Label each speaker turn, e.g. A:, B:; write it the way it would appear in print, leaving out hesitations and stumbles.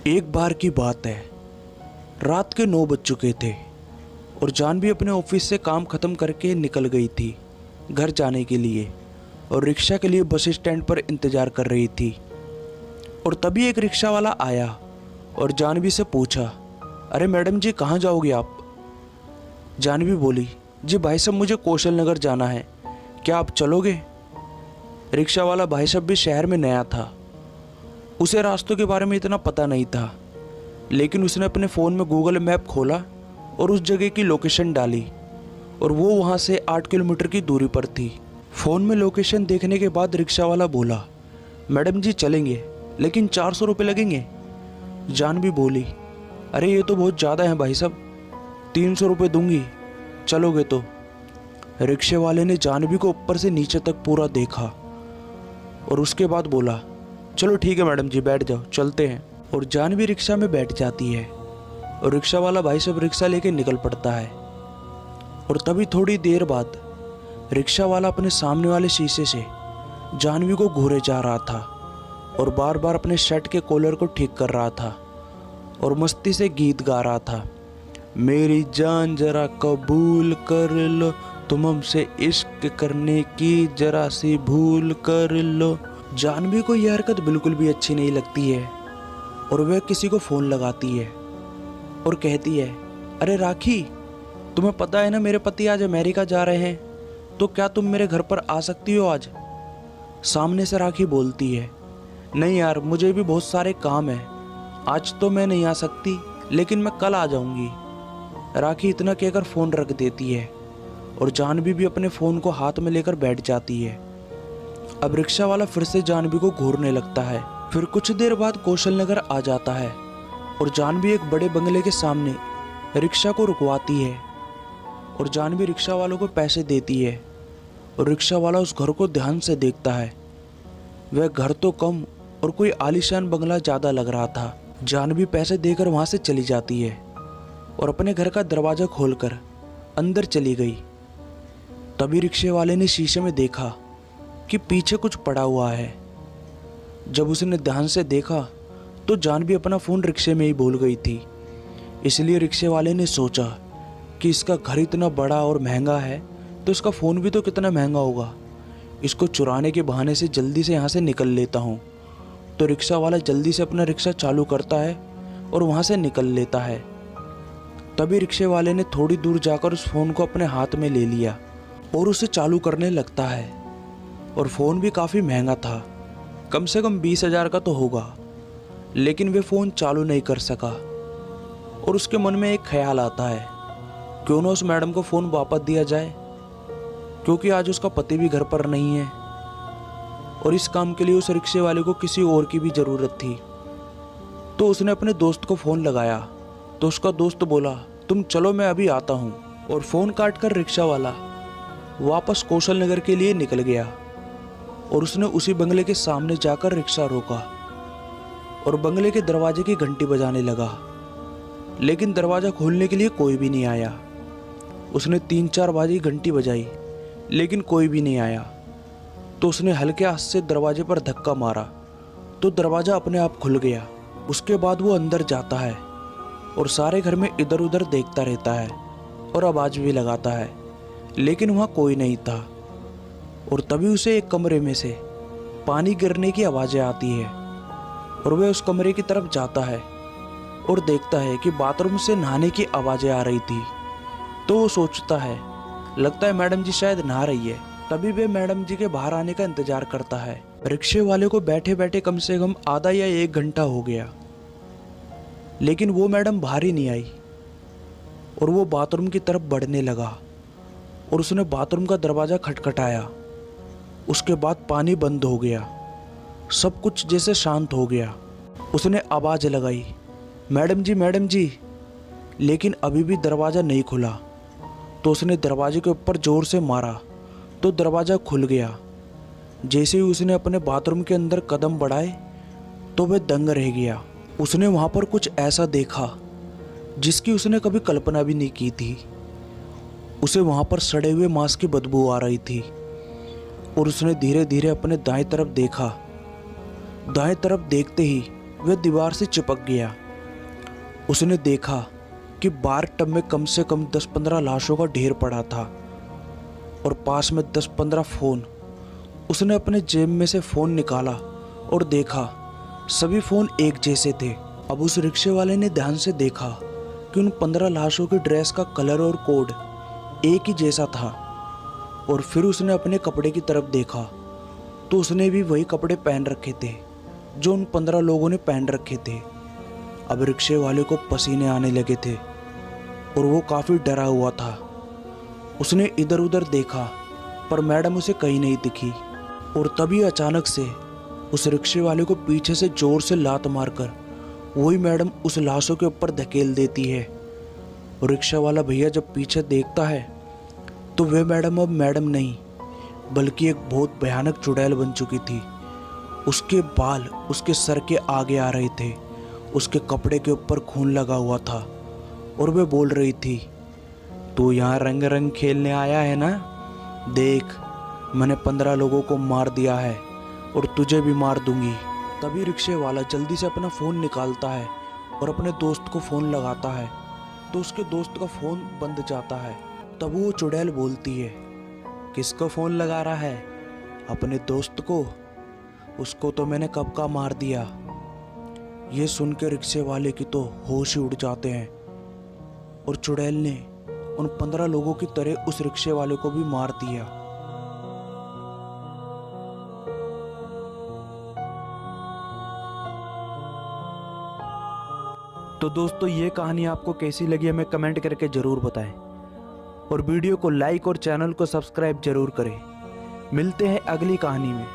A: एक बार की बात है, रात के 9 बज चुके थे और जानवी अपने ऑफिस से काम ख़त्म करके निकल गई थी घर जाने के लिए और रिक्शा के लिए बस स्टैंड पर इंतज़ार कर रही थी। और तभी एक रिक्शा वाला आया और जानवी से पूछा, अरे मैडम जी कहाँ जाओगे आप? जानवी बोली, जी भाई साहब मुझे कौशल नगर जाना है, क्या आप चलोगे? रिक्शा वाला भाई साहब भी शहर में नया था, उसे रास्तों के बारे में इतना पता नहीं था, लेकिन उसने अपने फ़ोन में गूगल मैप खोला और उस जगह की लोकेशन डाली और वो वहाँ से 8 किलोमीटर की दूरी पर थी। फ़ोन में लोकेशन देखने के बाद रिक्शा वाला बोला, मैडम जी चलेंगे लेकिन 400 रुपये लगेंगे। जानवी बोली, अरे ये तो बहुत ज़्यादा है भाई साहब, 300 रुपये दूंगी, चलोगे तो? रिक्शे वाले ने जानवी को ऊपर से नीचे तक पूरा देखा और उसके बाद बोला, चलो ठीक है मैडम जी बैठ जाओ, चलते हैं। और जानवी रिक्शा में बैठ जाती है और रिक्शा वाला भाई साहब रिक्शा लेके निकल पड़ता है। और तभी थोड़ी देर बाद रिक्शा वाला अपने सामने वाले शीशे से जानवी को घूरे जा रहा था और बार बार अपने शर्ट के कॉलर को ठीक कर रहा था और मस्ती से गीत गा रहा था, मेरी जान जरा कबूल कर लो, तुम हमसे इश्क करने की जरा सी भूल कर लो। जानवी को यह हरकत बिल्कुल भी अच्छी नहीं लगती है और वह किसी को फ़ोन लगाती है और कहती है, अरे राखी, तुम्हें पता है ना मेरे पति आज अमेरिका जा रहे हैं, तो क्या तुम मेरे घर पर आ सकती हो आज? सामने से राखी बोलती है, नहीं यार मुझे भी बहुत सारे काम हैं, आज तो मैं नहीं आ सकती, लेकिन मैं कल आ जाऊंगी। राखी इतना कहकर फ़ोन रख देती है और जानवी भी अपने फ़ोन को हाथ में लेकर बैठ जाती है। अब रिक्शा वाला फिर से जानवी को घूरने लगता है। फिर कुछ देर बाद कौशल नगर आ जाता है और जानवी एक बड़े बंगले के सामने रिक्शा को रुकवाती है और जानवी रिक्शा वालों को पैसे देती है और रिक्शा वाला उस घर को ध्यान से देखता है। वह घर तो कम और कोई आलीशान बंगला ज़्यादा लग रहा था। जानवी पैसे देकर वहाँ से चली जाती है और अपने घर का दरवाज़ा खोलकर अंदर चली गई। तभी रिक्शे वाले ने शीशे में देखा कि पीछे कुछ पड़ा हुआ है। जब उसने ध्यान से देखा तो जानवी अपना फ़ोन रिक्शे में ही भूल गई थी। इसलिए रिक्शे वाले ने सोचा कि इसका घर इतना बड़ा और महंगा है तो इसका फ़ोन भी तो कितना महंगा होगा, इसको चुराने के बहाने से जल्दी से यहाँ से निकल लेता हूँ। तो रिक्शा वाला जल्दी से अपना रिक्शा चालू करता है और वहाँ से निकल लेता है। तभी रिक्शे वाले ने थोड़ी दूर जाकर उस फ़ोन को अपने हाथ में ले लिया और उसे चालू करने लगता है। और फ़ोन भी काफ़ी महंगा था, कम से कम 20,000 का तो होगा, लेकिन वे फ़ोन चालू नहीं कर सका। और उसके मन में एक ख्याल आता है, क्यों ना उस मैडम को फ़ोन वापस दिया जाए, क्योंकि आज उसका पति भी घर पर नहीं है और इस काम के लिए उस रिक्शे वाले को किसी और की भी ज़रूरत थी। तो उसने अपने दोस्त को फ़ोन लगाया तो उसका दोस्त बोला, तुम चलो मैं अभी आता हूँ। और फ़ोन काट कर रिक्शा वाला वापस कौशल नगर के लिए निकल गया और उसने उसी बंगले के सामने जाकर रिक्शा रोका और बंगले के दरवाजे की घंटी बजाने लगा, लेकिन दरवाज़ा खोलने के लिए कोई भी नहीं आया। उसने 3-4 बारी घंटी बजाई लेकिन कोई भी नहीं आया। तो उसने हल्के हाथ से दरवाजे पर धक्का मारा तो दरवाज़ा अपने आप खुल गया। उसके बाद वो अंदर जाता है और सारे घर में इधर उधर देखता रहता है और आवाज़ भी लगाता है, लेकिन वहाँ कोई नहीं था। और तभी उसे एक कमरे में से पानी गिरने की आवाज़ें आती है और वह उस कमरे की तरफ जाता है और देखता है कि बाथरूम से नहाने की आवाज़ें आ रही थी। तो वो सोचता है, लगता है मैडम जी शायद नहा रही है। तभी वह मैडम जी के बाहर आने का इंतज़ार करता है। रिक्शे वाले को बैठे बैठे कम से कम आधा या 1 घंटा हो गया, लेकिन वो मैडम बाहर ही नहीं आई। और वो बाथरूम की तरफ बढ़ने लगा और उसने बाथरूम का दरवाज़ा खटखटाया। उसके बाद पानी बंद हो गया, सब कुछ जैसे शांत हो गया। उसने आवाज़ लगाई, मैडम जी, लेकिन अभी भी दरवाज़ा नहीं खुला। तो उसने दरवाजे के ऊपर ज़ोर से मारा तो दरवाज़ा खुल गया। जैसे ही उसने अपने बाथरूम के अंदर कदम बढ़ाए तो वह दंग रह गया। उसने वहाँ पर कुछ ऐसा देखा जिसकी उसने कभी कल्पना भी नहीं की थी। उसे वहाँ पर सड़े हुए मांस की बदबू आ रही थी और उसने धीरे धीरे अपने दाएं तरफ देखा। दाएं तरफ देखते ही वह दीवार से चिपक गया। उसने देखा कि बार टब में कम से कम 10-15 लाशों का ढेर पड़ा था और पास में 10-15 फ़ोन। उसने अपने जेब में से फ़ोन निकाला और देखा सभी फ़ोन एक जैसे थे। अब उस रिक्शे वाले ने ध्यान से देखा कि उन 15 लाशों की ड्रेस का कलर और कोड एक ही जैसा था। और फिर उसने अपने कपड़े की तरफ देखा तो उसने भी वही कपड़े पहन रखे थे जो उन 15 लोगों ने पहन रखे थे। अब रिक्शे वाले को पसीने आने लगे थे और वो काफ़ी डरा हुआ था। उसने इधर उधर देखा पर मैडम उसे कहीं नहीं दिखी। और तभी अचानक से उस रिक्शे वाले को पीछे से जोर से लात मारकर वही मैडम उस लाशों के ऊपर धकेल देती है। और रिक्शा वाला भैया जब पीछे देखता है तो वह मैडम अब मैडम नहीं बल्कि एक बहुत भयानक चुड़ैल बन चुकी थी। उसके बाल उसके सर के आगे आ रहे थे, उसके कपड़े के ऊपर खून लगा हुआ था और वह बोल रही थी, तू यहाँ रंग रंग खेलने आया है ना? देख, मैंने 15 लोगों को मार दिया है और तुझे भी मार दूंगी। तभी रिक्शे वाला जल्दी से अपना फ़ोन निकालता है और अपने दोस्त को फ़ोन लगाता है तो उसके दोस्त का फ़ोन बंद जाता है। तब वो चुड़ैल बोलती है, किसको फ़ोन लगा रहा है? अपने दोस्त को? उसको तो मैंने कब का मार दिया। ये सुन के रिक्शे वाले की तो होश ही उड़ जाते हैं और चुड़ैल ने उन 15 लोगों की तरह उस रिक्शे वाले को भी मार दिया। तो दोस्तों, ये कहानी आपको कैसी लगी हमें कमेंट करके ज़रूर बताएं और वीडियो को लाइक और चैनल को सब्सक्राइब जरूर करें। मिलते हैं अगली कहानी में।